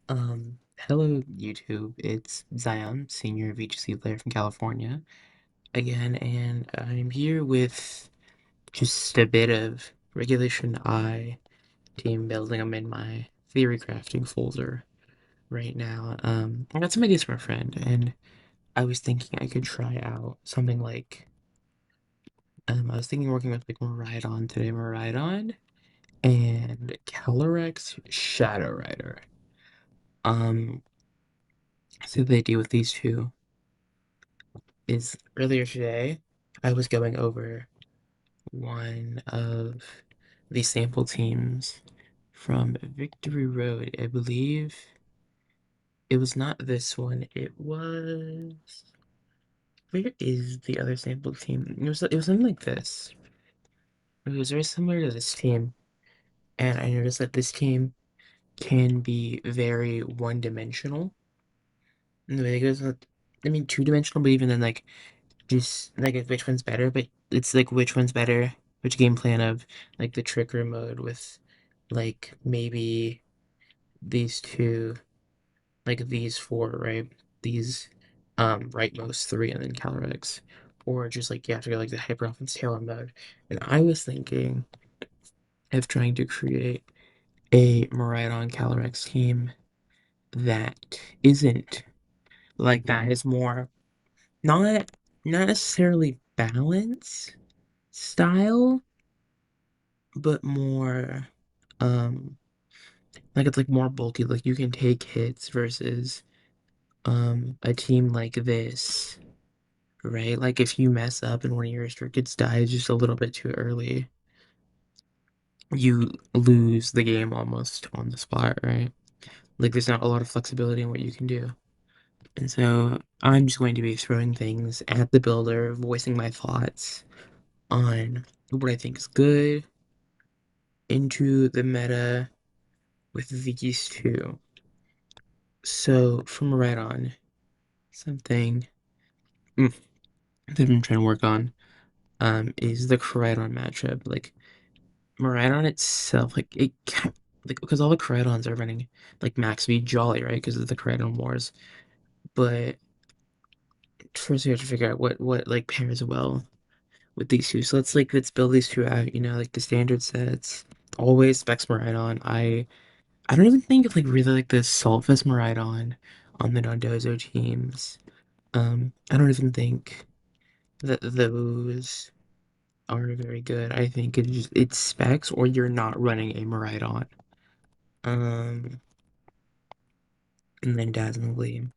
Hello YouTube, it's Zion, senior VGC player from California, again, and I'm here with just a bit of Regulation I team building. I'm in my theory crafting folder right now. I got some ideas from a friend, and I was thinking I could try out something like, I was thinking working with like Miraidon today, Miraidon and Calyrex Shadow. Um, so the idea with these two is earlier today, I was going over one of the sample teams from Victory Road. I believe it was not this one. It was. Where is the other sample team? It was something like this. It was very similar to this team, and I noticed that this team can be very one-dimensional. And the way it goes, I mean, two-dimensional, but even then, like just like which one's better, but it's like which one's better, which game plan of like the trigger mode with like maybe these two, like these four, right? These rightmost three and then Calyrex. Or just like you have to go like the hyper offense Taylor mode. And I was thinking of trying to create a Miraidon Calyrex team that isn't like that, is more not not necessarily balance style, but more um like it's like more bulky. Like you can take hits versus a team like this, right? Like if you mess up and one of your restricted dies just a little bit too early, you lose the game almost on the spot, right? Like there's not a lot of flexibility in what you can do. And so I'm just going to be throwing things at the builder, voicing my thoughts on what I think is good into the meta with these two. So from right on, something that I'm trying to work on is the Koraidon matchup. Like Miraidon itself, like like because all the Koraidons are running like max speed jolly, right? Because of the Koraidon wars. But first we have to figure out what like pairs well with these two. So let's build these two out. Like the standard sets. Always specs Miraidon. I don't even think of like really like the Saltfest Miraidon on the Dondozo teams. I don't even think that those are very good. I think it's specs or you're not running a Miraidon. Um, and then Dazzling Gleam.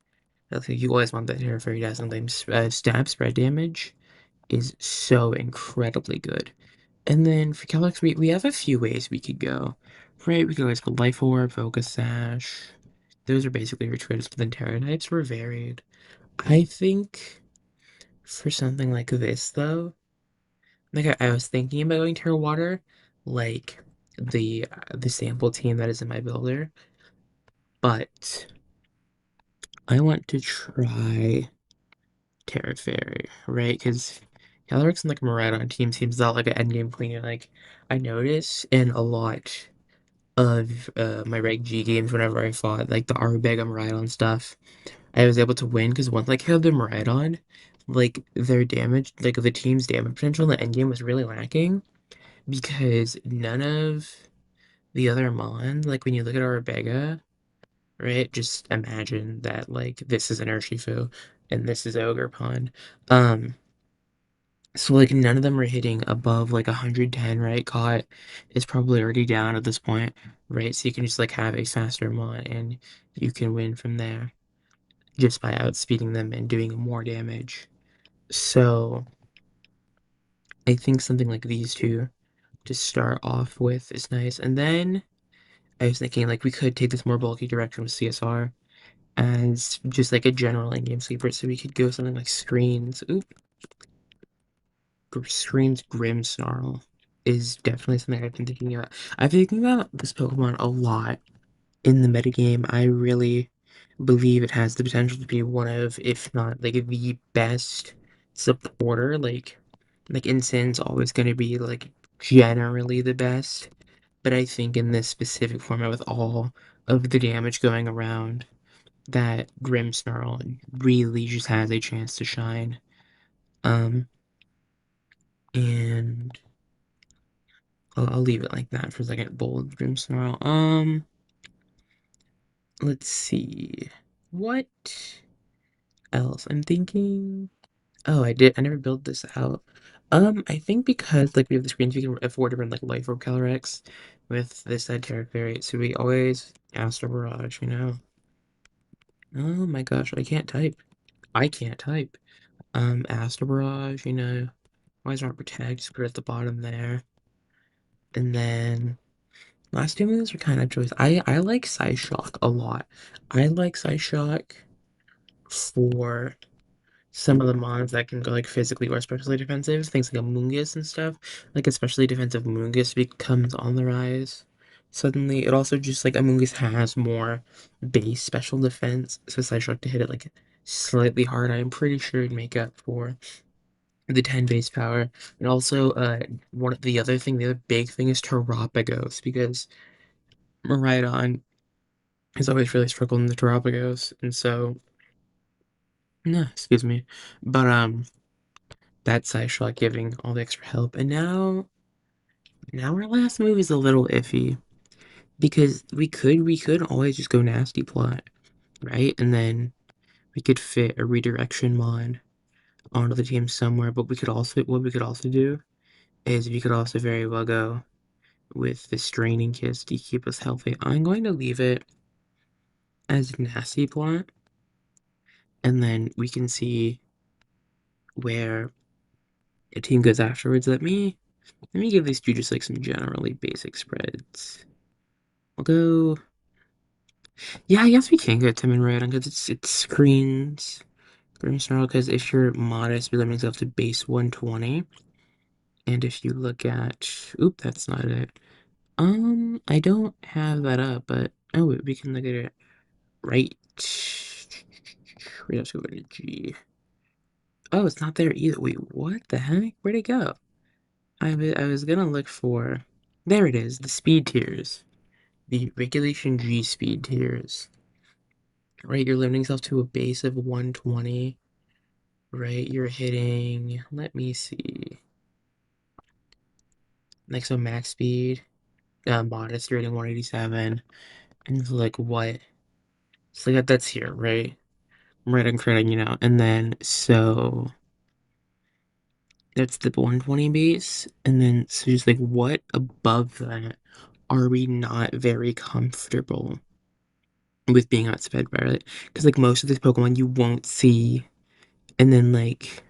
I think you always want that here for your Dazzling Gleam. Stab spread damage is so incredibly good. And then for Calyx, we have a few ways we could go. Right, we could always go Life Orb, Focus Sash. Those are basically your trades, but then Terra types were varied. I think for something like this, though, like I was thinking about going Terra Water, like the sample team that is in my builder, but I want to try Terra Fairy, right? Because Calyrex and like Miraidon team seems out like an endgame cleaner. Like I notice in a lot of my Reg G games, whenever I fought like the Arubega Miraidon stuff, I was able to win because once like had the Miraidon, like their damage, like the team's damage potential in the endgame was really lacking because none of the other Mons, like when you look at Arubega, right? Just imagine that like this is an Urshifu and this is Ogre Pond. Um, so like none of them are hitting above like 110, right? Caught is probably already down at this point, right? So you can just like have a faster Mon and you can win from there just by outspeeding them and doing more damage. So I think something like these two to start off with is nice. And then I was thinking like we could take this more bulky direction with CSR as just like a general in-game sleeper. So we could go something like Screens. Oop, Screens Grim Snarl is definitely something I've been thinking about. I've been thinking about this Pokemon a lot in the metagame. I really believe it has the potential to be one of, if not like the best supporter. Like Insan's always going to be like generally the best, but I think in this specific format with all of the damage going around that Grimmsnarl really just has a chance to shine. Um, and I'll leave it like that for a second. Bold Grimmsnarl. Let's see. What else? I'm thinking. Oh, I never built this out. I think because like we have the screens, we can afford to run like Life Orb Calyrex with this side territory, so we always Astro Barrage, you know? Oh my gosh, I can't type. I can't type. Astro Barrage, you know. Why is not Protect? Just put it at the bottom there. And then last two moves are kind of choice. I like Psy Shock a lot. I like Psy Shock for some of the mons that can go like physically or especially defensive, things like a Mungus and stuff, like especially defensive Mungus becomes on the rise. Suddenly, it also just like Amoonguss has more base special defense, so Psyshock to hit it like slightly hard, I'm pretty sure it'd make up for the 10 base power. And also, one of the other big thing is Terapagos, because Miraidon has always really struggled in the Terapagos, and so, nah, excuse me, but that side shot giving all the extra help. And now our last move is a little iffy because we could always just go nasty plot, right? And then we could fit a redirection mod onto the team somewhere, but we could also do is we could also very well go with the straining kiss to keep us healthy. I'm going to leave it as nasty plot, and then we can see where a team goes afterwards. Let me give these two just like some generally basic spreads. I'll go. Yeah, I guess we can go Tim and Red because it's screens. Green Snarl, because if you're modest, you're limiting yourself to base 120. And if you look at, oop, that's not it. I don't have that up, but oh, wait, we can look at it right. We have to go to G. Oh, it's not there either. Wait, what the heck? Where'd it go? I was gonna look for. There it is. The speed tiers. The regulation G speed tiers. Right, you're limiting yourself to a base of 120. Right, you're hitting. Let me see. Like so, max speed. Modest, you're hitting 187. And it's like what? So like that's here, right? Right, I'm creating, and then so that's the 120 base, and then so just like what above that are we not very comfortable with being outsped by, right? Because like most of this Pokemon you won't see, and then like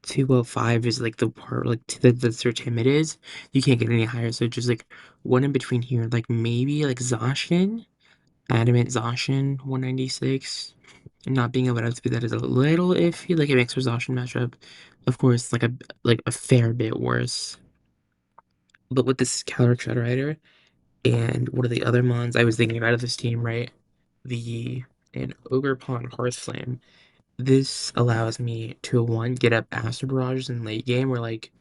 205 is like the part like that's where timid is. You can't get any higher, so just like one in between here, like maybe like Zacian, Adamant Zacian 196. Not being able to outspeed that is a little iffy. Like it makes our Zacian matchup, of course, like a fair bit worse. But with this Calyrex Shadow Rider and one of the other mons I was thinking about of this team, right? The an Ogre Pawn Hearth Flame. This allows me to one get up Astro Barrages in late game where like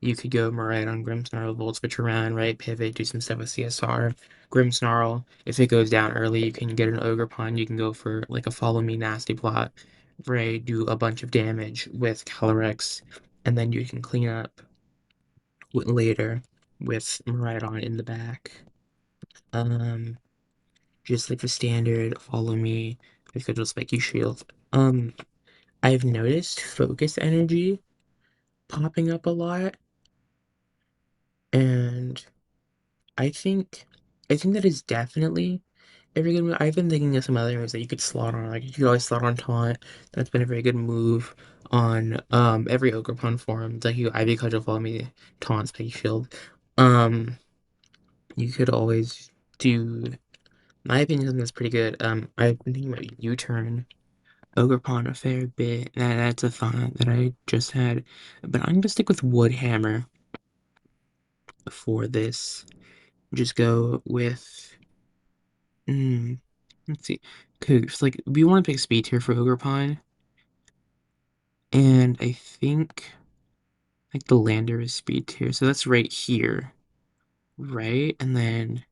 you could go Miraidon, Grimmsnarl, Volt Switch around, right? Pivot, do some stuff with CSR. Grimmsnarl, if it goes down early, you can get an Ogre Pawn. You can go for like a Follow Me Nasty Plot, right? Do a bunch of damage with Calyrex, and then you can clean up later with Miraidon in the back. Um, just like the standard Follow Me, I could just Spiky Shield. I've noticed Focus Energy popping up a lot, and I think I think that is definitely a very good move. I've been thinking of some other moves that you could slot on. Like you could always slot on Taunt. That's been a very good move on every Ogerpon form. It's like you Ivy Cudgel follow me, Taunt, Spike Shield. Um you could always do my opinion something that's pretty good. I've been thinking about U-turn Ogerpon a fair bit. That's a thought that I just had. But I'm gonna stick with Woodhammer for this. Just go with let's see. Cause like we want to pick speed tier for Ogerpon, and I think like the lander is speed tier, so that's right here, right? And then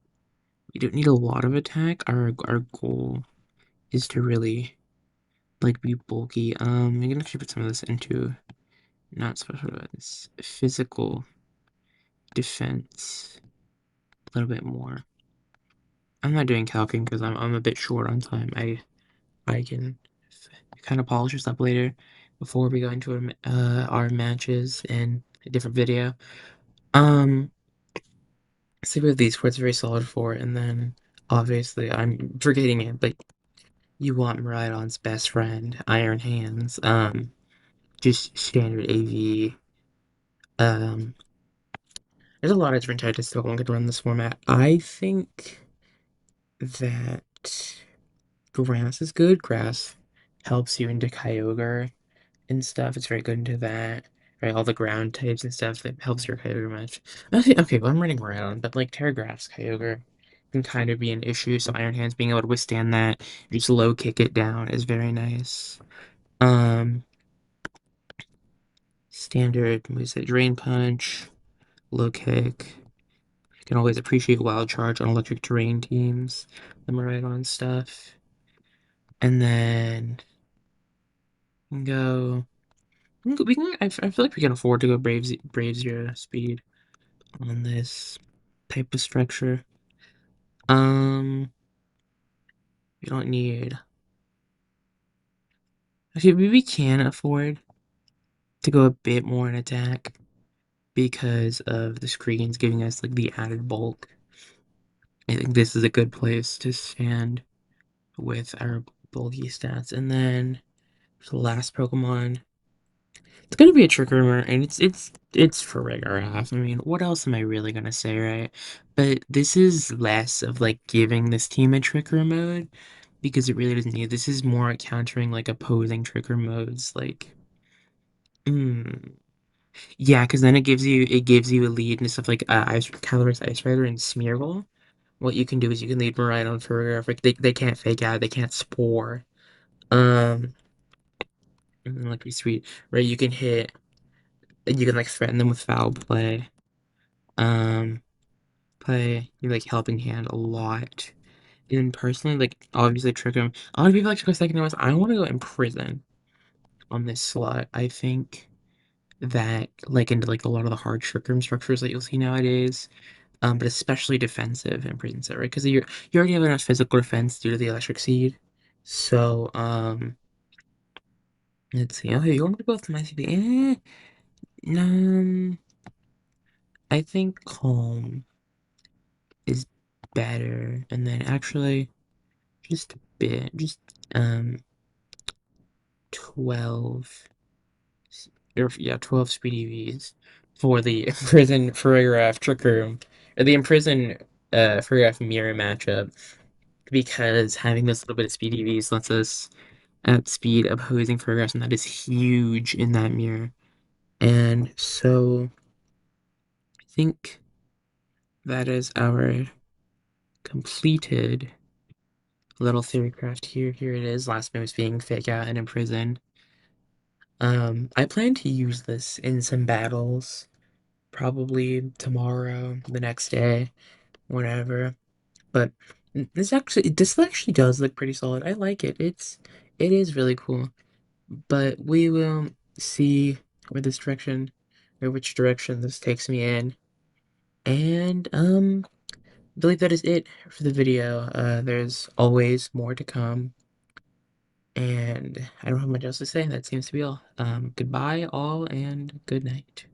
We don't need a lot of attack. Our goal is to really like be bulky. We can actually put some of this into not special weapons, physical defense a little bit more. I'm not doing calcing because I'm a bit short on time. I can kind of polish this up later before we go into our matches in a different video. Um, so we have these for it's very solid for, and then obviously I'm forgetting it, but you want Miraidon's best friend, Iron Hands. Just standard AV. Um, there's a lot of different tactics that one could run this format. I think that grass is good. Grass helps you into Kyogre and stuff. It's very good into that. Right, all the ground types and stuff that helps your Kyogre much. Okay, well I'm running around, but like Terra Grass Kyogre can kind of be an issue, so Iron Hands being able to withstand that, just low kick it down is very nice. Um, Standard moveset Drain Punch, low kick. You can always appreciate Wild Charge on electric terrain teams, the Miraidon stuff. And then we can go. I feel like we can afford to go Brave Zero speed on this type of structure. Um, we don't need. Actually, we can afford to go a bit more in attack because of the screens giving us like the added bulk. I think this is a good place to stand with our bulky stats. And then the last Pokemon, it's gonna be a Trick Room, and it's for regular half. I mean, what else am I really gonna say, right? But this is less of like giving this team a Trick Room mode because it really doesn't need. This is more countering like opposing Trick Room modes, like. Mm, yeah, because then it gives you a lead and stuff like Calyrex Ice Rider and Smeargle. What you can do is you can lead Miraidon for like they can't fake out, they can't spore. Um, like be sweet, right? You can like threaten them with foul play. Um, play you like helping hand a lot. And personally, like obviously trick them. A lot of people like to go second notice. I want to go in prison on this slot. I think that like into like a lot of the hard trick room structures that you'll see nowadays. But especially defensive in prison set, right? Because you already have enough physical defense due to the electric seed. So let's see. Okay, you want to go with my CD? Um, I think calm is better, and then actually just a bit, just um 12, or yeah, 12 speedy Vs for the prison choreograph trick room, or the imprison choreograph mirror matchup, because having this little bit of speedy Vs lets us outspeed opposing choreographs, and that is huge in that mirror. And so I think that is our completed little theorycraft here. Here it is. Last moves being fake out and imprison. I plan to use this in some battles, probably tomorrow, the next day, whatever. But this actually does look pretty solid. I like it. It is really cool. But we will see where this direction or which direction this takes me in. And I believe that is it for the video. There's always more to come. And I don't have much else to say. That seems to be all. Goodbye, all, and good night.